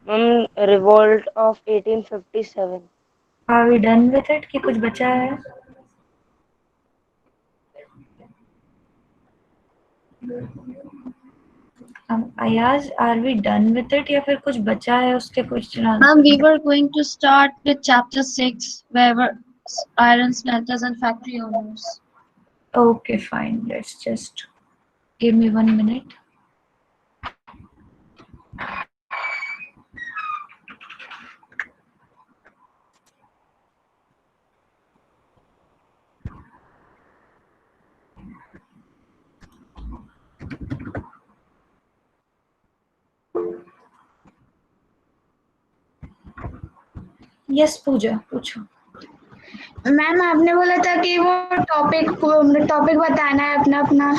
Revolt of 1857। Are we done with it कि कुछ बचा है? Ayaz, are we done with it या फिर कुछ बचा है उसके question Ma'am, we answer? were going to start with chapter 6, where were iron smelters and factory owners. Okay, fine. Let's just give me 1 minute. Yes पूजा, पूछो। मैम आपने बोला था कि वो टॉपिक बताना है अपना अपना।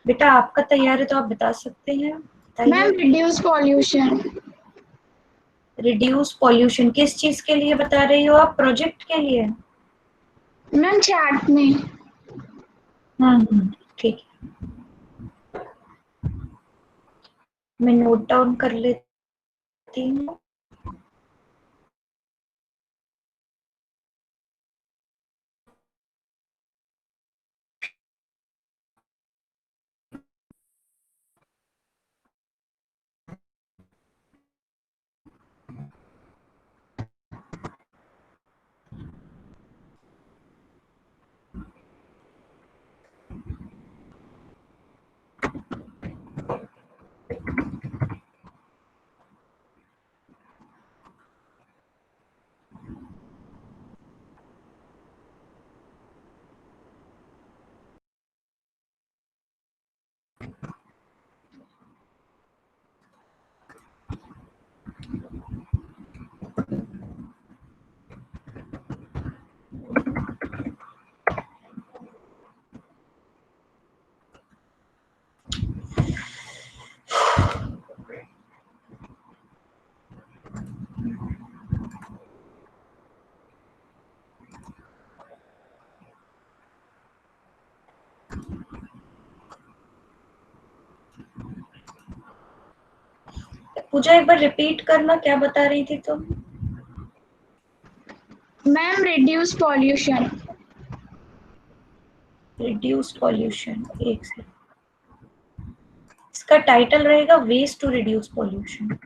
बेटा आपका तैयार है तो आप बता सकते हैं, मैम बताइए। Reduce pollution. रिड्यूस पॉल्यूशन किस चीज के लिए बता रही हो आप? प्रोजेक्ट के लिए? मैम चैट में। ठीक है, मैं नोट डाउन कर लेती हूँ। पूजा एक बार रिपीट करना, क्या बता रही थी तुम? Ma'am reduce pollution. Reduce pollution, एक सेकंड। इसका टाइटल रहेगा वेस्ट टू रिड्यूस पॉल्यूशन।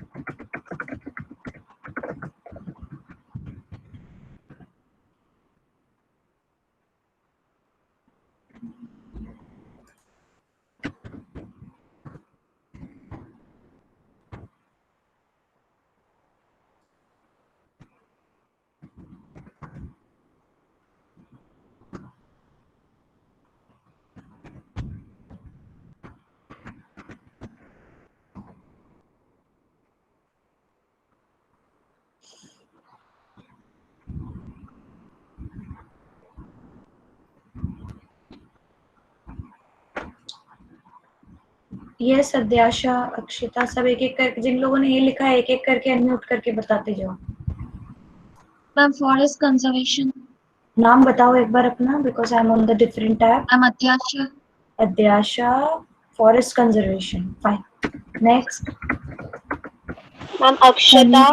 ये सद्याशा, अक्षिता, सब एक एक करके, जिन लोगों ने ये लिखा है एक एक करके अनम्यूट करके बताते जाओ। Ma'am, forest conservation. नाम बताओ एक बार अपना, because I am on the different tab. I'm Atyasha. Adyasha, forest conservation, fine. Next. Ma'am Akshata,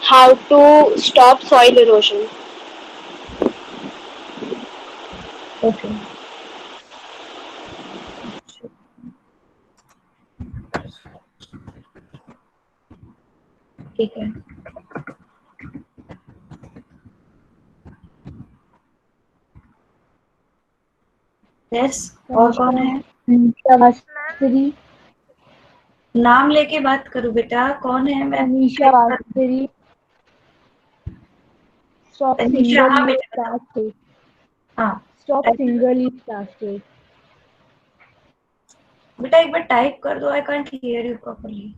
how to stop soil erosion. Okay, ठीक है। यस, और कौन है? नाम लेके बात करो बेटा, कौन है? मैं तनीषा वास्तरी। Stop तनीषा, हाँ single use बेटा बताओ। plastic. हाँ Stop single use plastic. बेटा एक बार टाइप कर दो, I can't hear you properly.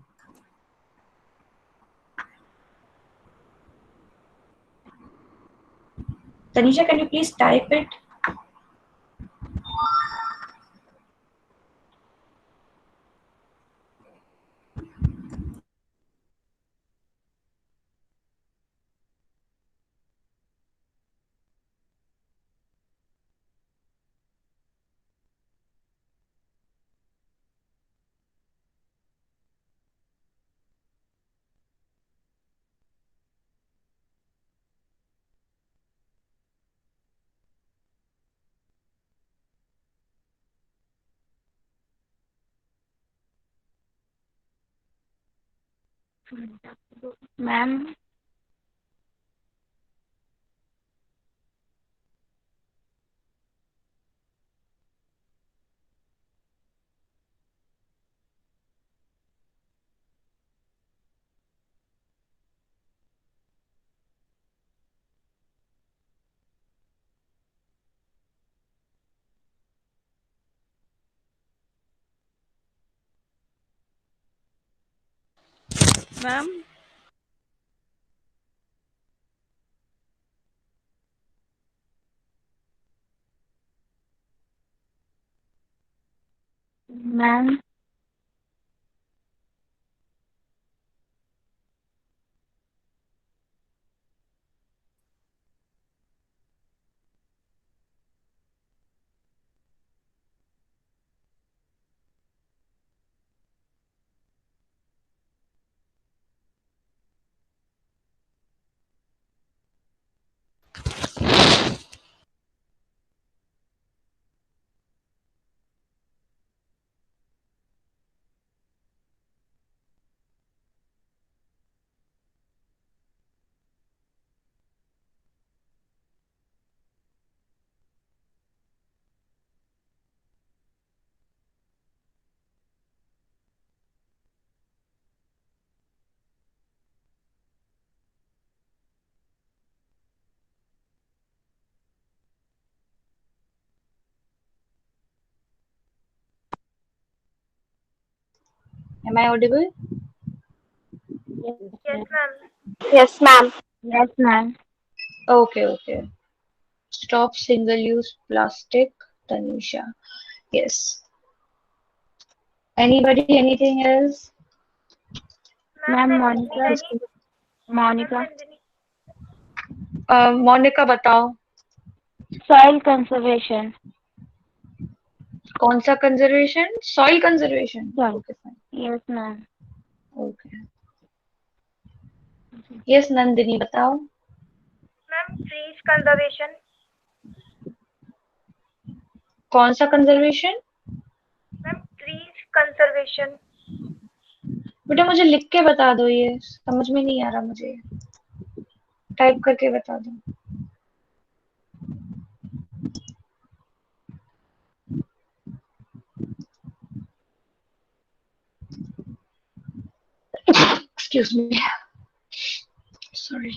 Tanisha, can you please type it? Ma'am, Ma'am, ma'am, Am I audible? yes, ma'am. Yes, ma'am. yes, ma'am. Okay, okay. Stop single-use plastic, Tanisha. Yes. Anybody, anything else? Ma'am, Ma'am, Monica, Nandini. Ma'am, Monica. Nandini. Monica बताओ. Soil conservation. कौन सा conservation? Soil conservation. Soil. Okay fine. Yes, ma'am. Okay. Yes Nandini बताओ. Ma'am, trees conservation. कौन सा conservation? Ma'am, trees conservation. बेटा मुझे लिख के बता दो, ये समझ में नहीं आ रहा मुझे. टाइप करके बता दो. Excuse me. Sorry.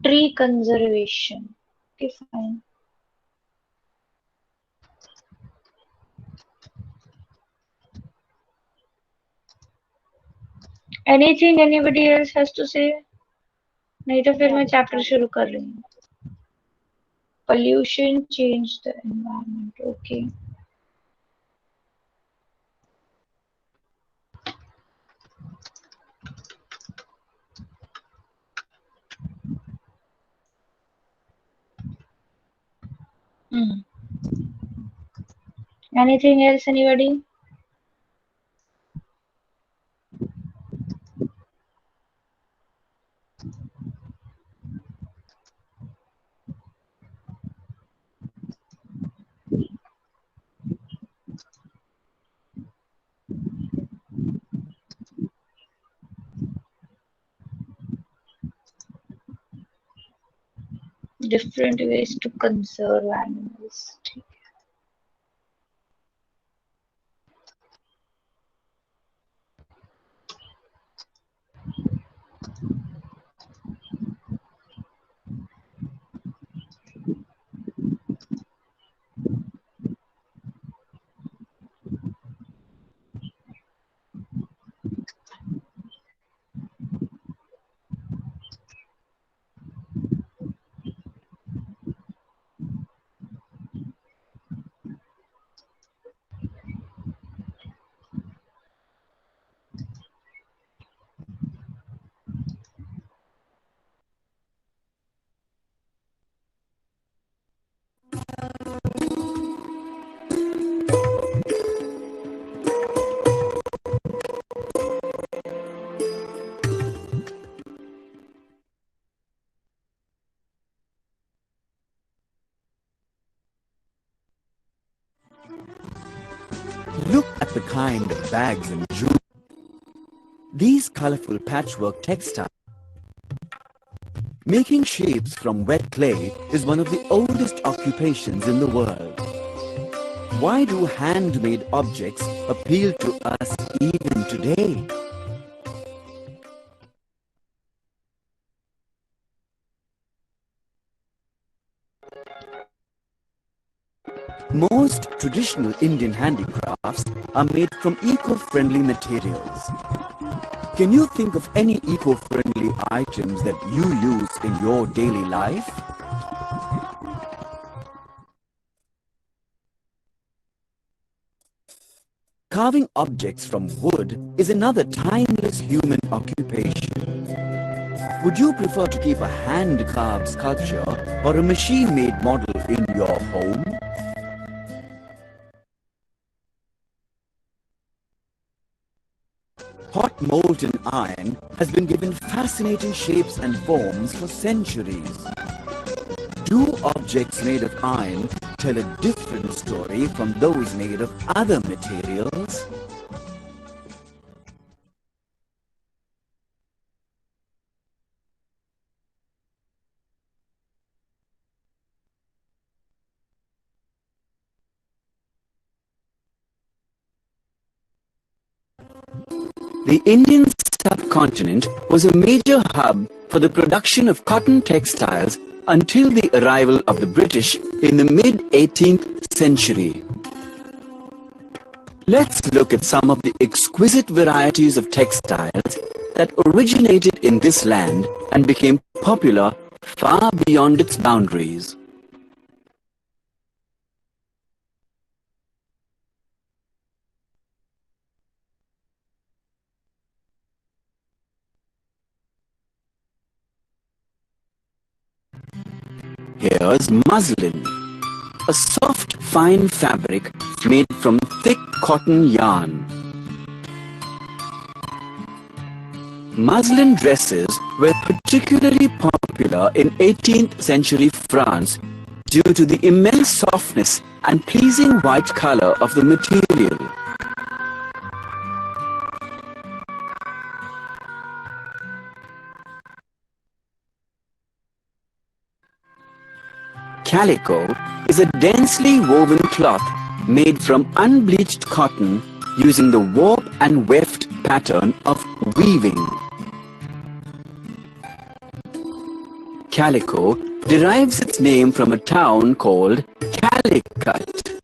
Tree conservation. Okay fine. Anything anybody else has to say? नहीं तो फिर मैं चैप्टर शुरू कर रही हूँ. Pollution change the environment. Okay. Hmm. Anything else, anybody? Different ways to conserve animals. Look at the kind of bags and jewelry. These colorful patchwork textiles. Making shapes from wet clay is one of the oldest occupations in the world. Why do handmade objects appeal to us even today? Most traditional Indian handicrafts are made from eco-friendly materials. Can you think of any eco-friendly items that you use in your daily life? Carving objects from wood is another timeless human occupation. Would you prefer to keep a hand-carved sculpture or a machine-made model in your home? Hot molten iron has been given fascinating shapes and forms for centuries. Do objects made of iron tell a different story from those made of other materials? The Indian subcontinent was a major hub for the production of cotton textiles until the arrival of the British in the mid-18th century. Let's look at some of the exquisite varieties of textiles that originated in this land and became popular far beyond its boundaries. Here's muslin, a soft, fine fabric made from thick cotton yarn. Muslin dresses were particularly popular in 18th century France due to the immense softness and pleasing white color of the material. Calico is a densely woven cloth made from unbleached cotton using the warp and weft pattern of weaving. Calico derives its name from a town called Calicut,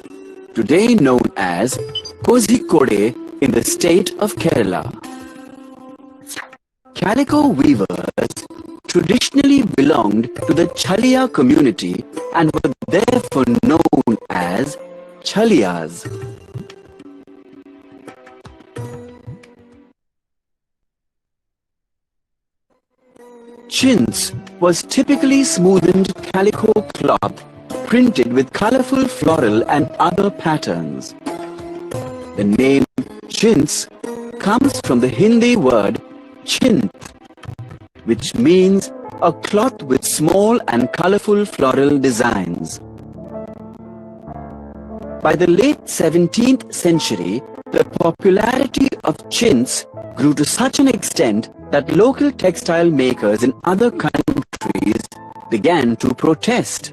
today known as Kozhikode in the state of Kerala. Calico weavers traditionally belonged to the Chaliya community and were therefore known as Chaliyas. Chintz was typically smoothened calico cloth printed with colorful floral and other patterns. The name chintz comes from the Hindi word chint, which means a cloth with small and colorful floral designs. By the late 17th century, the popularity of chintz grew to such an extent that local textile makers in other countries began to protest.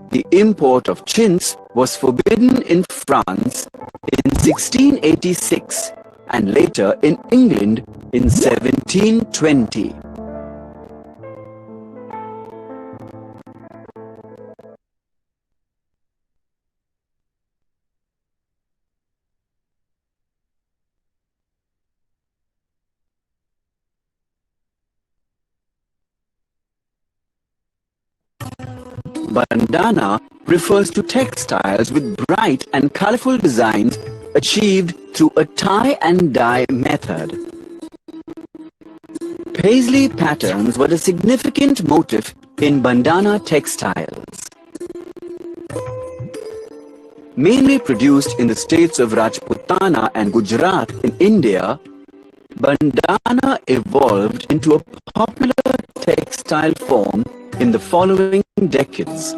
The import of chintz was forbidden in France in 1686 and later in England in 1720. Bandana refers to textiles with bright and colorful designs achieved through a tie and dye method. Paisley patterns were a significant motif in bandana textiles. Mainly produced in the states of Rajputana and Gujarat in India, bandana evolved into a popular textile form in the following decades.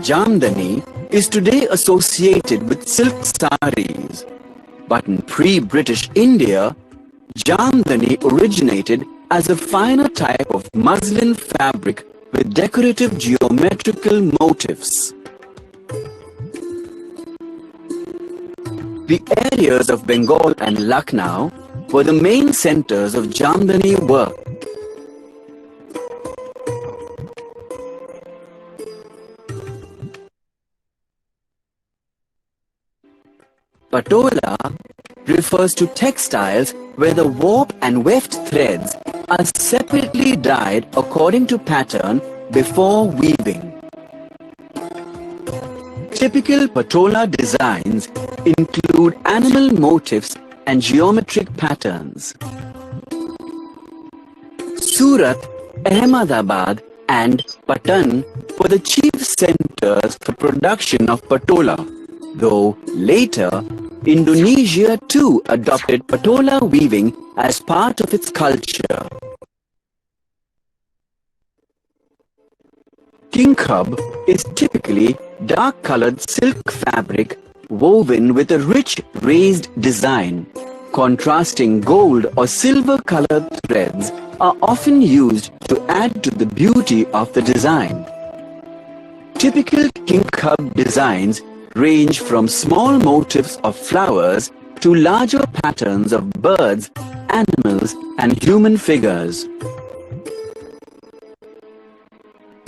Jamdani is today associated with silk saris. But in pre-British India, Jamdani originated as a finer type of muslin fabric with decorative geometrical motifs. The areas of Bengal and Lucknow were the main centers of Jamdani work. Patola refers to textiles where the warp and weft threads are separately dyed according to pattern before weaving. Typical patola designs include animal motifs and geometric patterns. Surat, Ahmedabad and Patan were the chief centers for production of patola, though later Indonesia too adopted patola weaving as part of its culture. Kinkhub is typically dark-colored silk fabric woven with a rich raised design. Contrasting gold or silver-colored threads are often used to add to the beauty of the design. Typical Kinkhub designs range from small motifs of flowers to larger patterns of birds, animals, and human figures.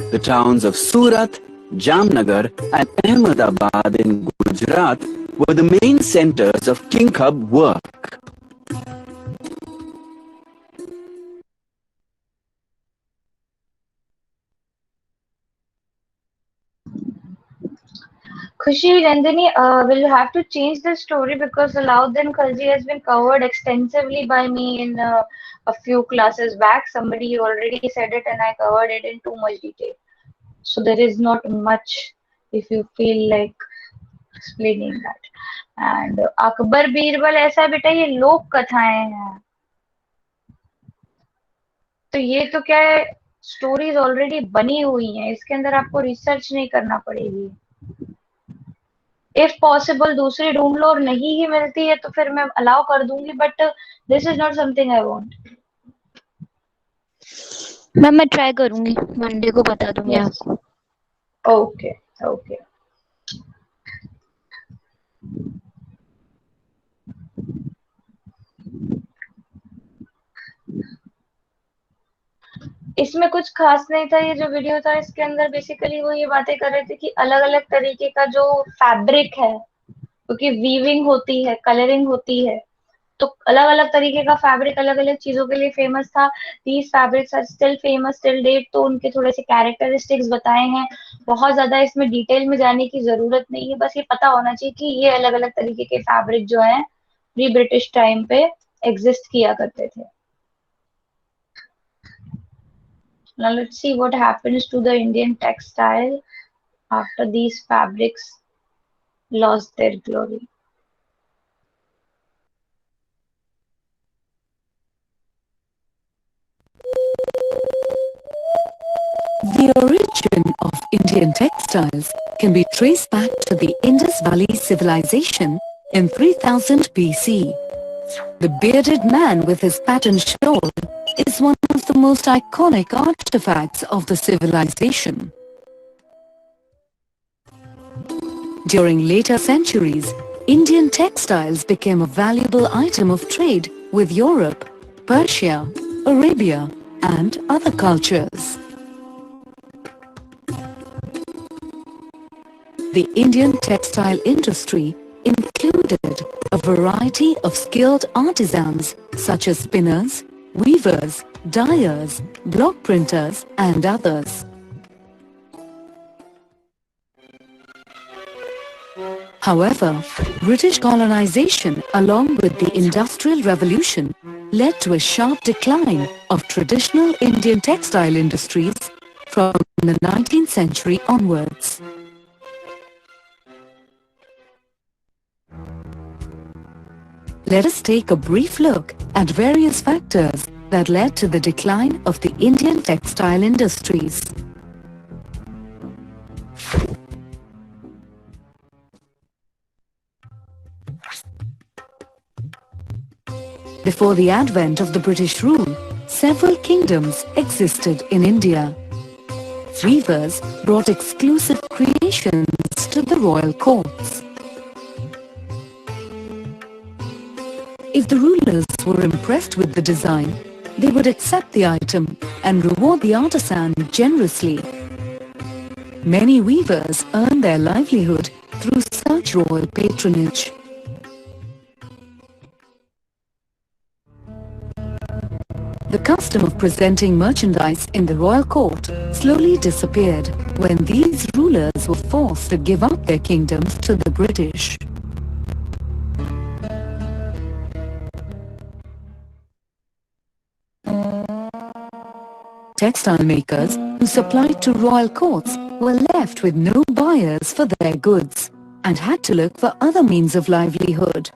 The towns of Surat, Jamnagar, and Ahmedabad in Gujarat were the main centers of Kinkhub work. Khushi Nandini, will have to change the story because Alauddin Khalji has been covered extensively by me in a few classes back. Somebody already said it and I covered it in too much detail. So there is not much if you feel like explaining that. And Akbar Birbal ऐसा है बेटा ये लोक कथाएं हैं. तो ये तो क्या है स्टोरीज ऑलरेडी बनी हुई हैं इसके अंदर आपको रिसर्च नहीं करना पड़ेगी. इफ पॉसिबल दूसरी ढूंढ लो और नहीं ही मिलती है तो फिर मैं अलाउ कर दूंगी but this is not something I want. Ma'am मैं ट्राई करूंगी मंडे को बता दूंगी आपको. Okay okay. इसमें कुछ खास नहीं था. ये जो वीडियो था इसके अंदर बेसिकली वो ये बातें कर रहे थे कि अलग अलग तरीके का जो फैब्रिक है क्योंकि वीविंग होती है कलरिंग होती है तो अलग अलग तरीके का फैब्रिक अलग अलग चीजों के लिए फेमस था. These fabrics are still famous till date. तो उनके थोड़े से कैरेक्टरिस्टिक्स बताए हैं. बहुत ज्यादा इसमें डिटेल में जाने की जरूरत नहीं है. बस ये पता होना चाहिए कि ये अलग अलग तरीके के फैब्रिक जो है प्री ब्रिटिश टाइम पे एग्जिस्ट किया करते थे. Now let's see what happens to the Indian textile after these fabrics lost their glory. The origin of Indian textiles can be traced back to the Indus Valley civilization in 3000 BC. The bearded man with his patterned shawl is one of the most iconic artifacts of the civilization. During later centuries, Indian textiles became a valuable item of trade with Europe, Persia, Arabia, and other cultures. The Indian textile industry included a variety of skilled artisans such as spinners, weavers, dyers, block printers, and others. However, British colonization along with the Industrial Revolution led to a sharp decline of traditional Indian textile industries from the 19th century onwards. Let us take a brief look at various factors that led to the decline of the Indian textile industries. Before the advent of the British rule, several kingdoms existed in India. Weavers brought exclusive creations to the royal courts. If the rulers were impressed with the design, they would accept the item and reward the artisan generously. Many weavers earn their livelihood through such royal patronage. The custom of presenting merchandise in the royal court slowly disappeared when these rulers were forced to give up their kingdoms to the British. Textile makers who supplied to royal courts were left with no buyers for their goods and had to look for other means of livelihood.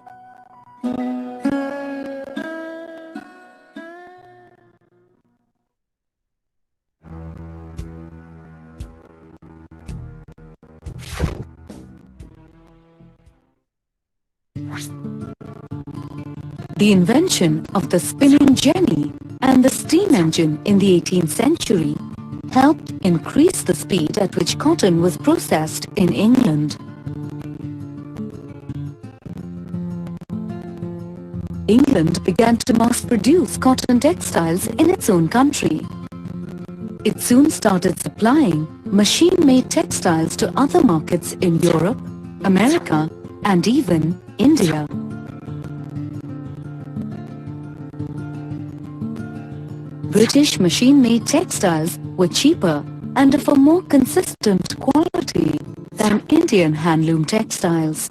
The invention of the spinning jenny and the steam engine in the 18th century helped increase the speed at which cotton was processed in England. England began to mass-produce cotton textiles in its own country. It soon started supplying machine-made textiles to other markets in Europe, America, and even India. British machine-made textiles were cheaper and of a more consistent quality than Indian handloom textiles.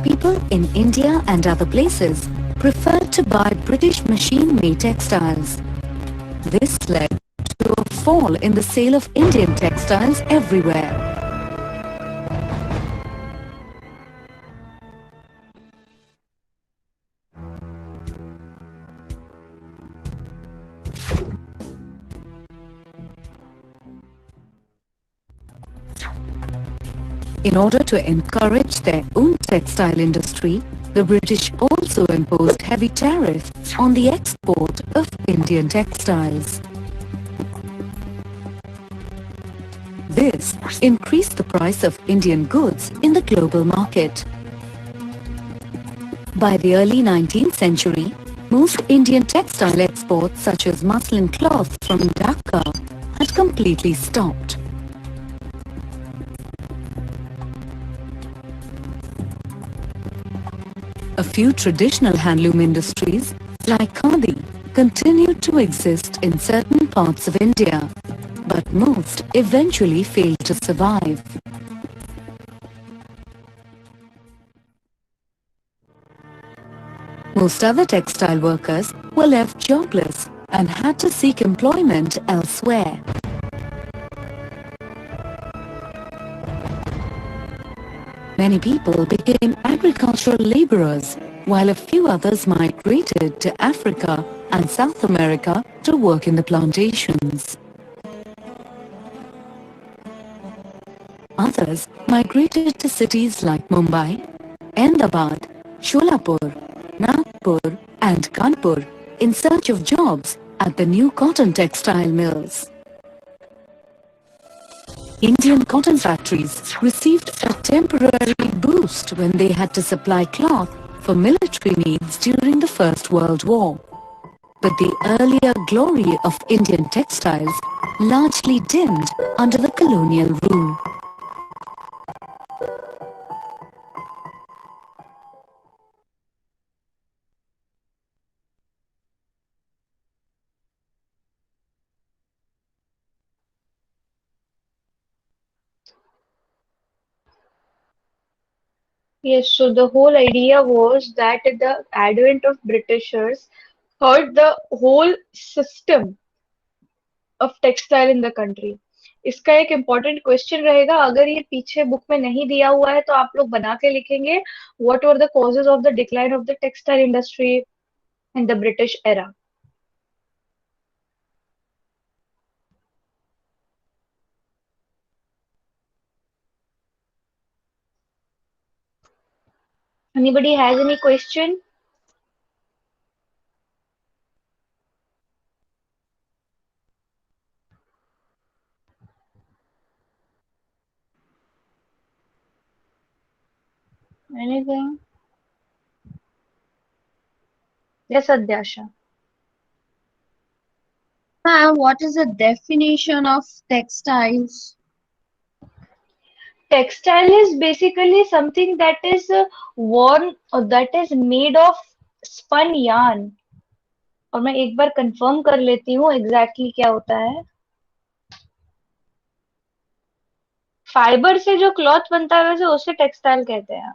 People in India and other places preferred to buy British machine-made textiles. This led to a fall in the sale of Indian textiles everywhere. In order to encourage their own textile industry, the British also imposed heavy tariffs on the export of Indian textiles. This increased the price of Indian goods in the global market. By the early 19th century, most Indian textile exports such as muslin cloth from Dhaka had completely stopped. A few traditional handloom industries, like khadi, continued to exist in certain parts of India, but most eventually failed to survive. Most other textile workers were left jobless and had to seek employment elsewhere. Many people became agricultural laborers, while a few others migrated to Africa and South America to work in the plantations. Others migrated to cities like Mumbai, Ahmedabad, Sholapur, Nagpur and Kanpur in search of jobs at the new cotton textile mills. Indian cotton factories received a temporary boost when they had to supply cloth for military needs during the First World War. But the earlier glory of Indian textiles largely dimmed under the colonial rule. Yes, so the whole idea was that the advent of Britishers hurt the whole system of textile in the country. इसका एक important question रहेगा, अगर ये पीछे book में नहीं दिया हुआ है तो आप लोग बना के लिखेंगे what were the causes of the decline of the textile industry in the British era. Anybody has any question? Anything? Yes, Adhyasha. Ma'am, what is the definition of textiles? Textile is basically something that is worn or that is made of spun yarn. और मैं एक बार confirm कर लेती हूँ exactly क्या होता है. Fibre से जो क्लॉथ बनता है वैसे उसे टेक्सटाइल कहते हैं.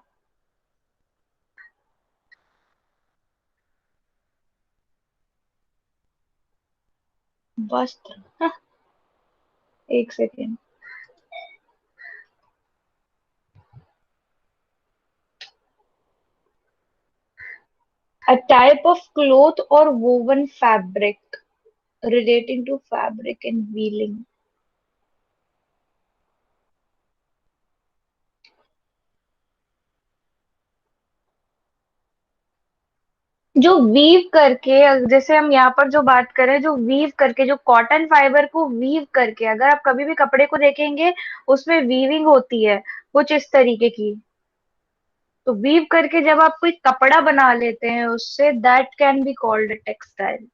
वस्त्र. हाँ, एक second. A type of cloth or woven fabric relating to fabric and weaving. जो वीव करके, जैसे हम यहाँ पर जो बात करें, जो वीव करके, जो कॉटन फाइबर को वीव करके, अगर आप कभी भी कपड़े को देखेंगे उसमें वीविंग होती है कुछ इस तरीके की. तो वीव करके जब आप कोई कपड़ा बना लेते हैं उससे, that can be called textile.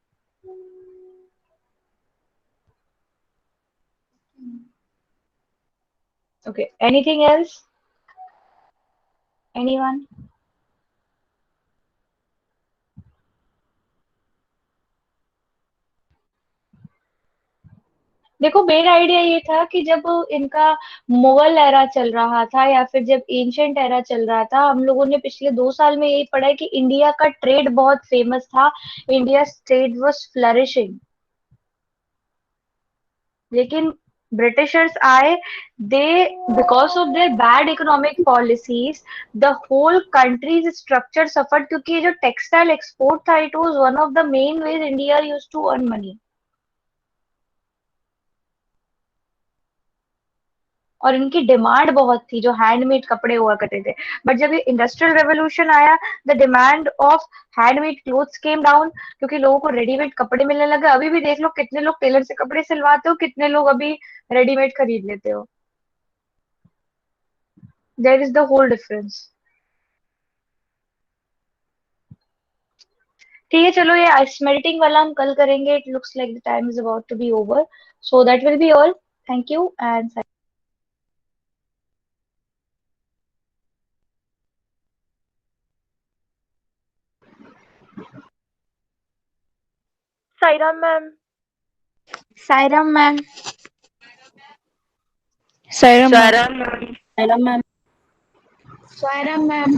Okay, anything else? Anyone? देखो, मेरा आइडिया ये था कि जब इनका मुगल एरा चल रहा था या फिर जब एंशिएंट एरा चल रहा था, हम लोगों ने पिछले 2 साल में यही पढ़ा है कि इंडिया का ट्रेड बहुत फेमस था. India trade was flourishing. लेकिन ब्रिटिशर्स आए, they, because of their bad economic policies, the whole country's structure suffered. क्योंकि ये जो टेक्सटाइल एक्सपोर्ट था, it was one of the main ways India used to earn money. और इनकी demand बहुत थी, जो हैंडमेड कपड़े हुआ करते थे. बट जब ये इंडस्ट्रियल रेवोल्यूशन आया, the demand of handmade clothes came down, क्योंकि लोगों को रेडीमेड कपड़े मिलने लगे. अभी भी देख लो कितने लोग टेलर से कपड़े सिलवाते हो, कितने लोग अभी रेडीमेड खरीद लेते हो. There is the whole difference. ठीक है, चलो ये स्मेल्टिंग वाला हम कल करेंगे. It looks like the time is about to be over, so that will be all. Thank you and Saira ma'am. Sairam ma'am. Sairam ma'am. Saira ma'am. Swara ma'am.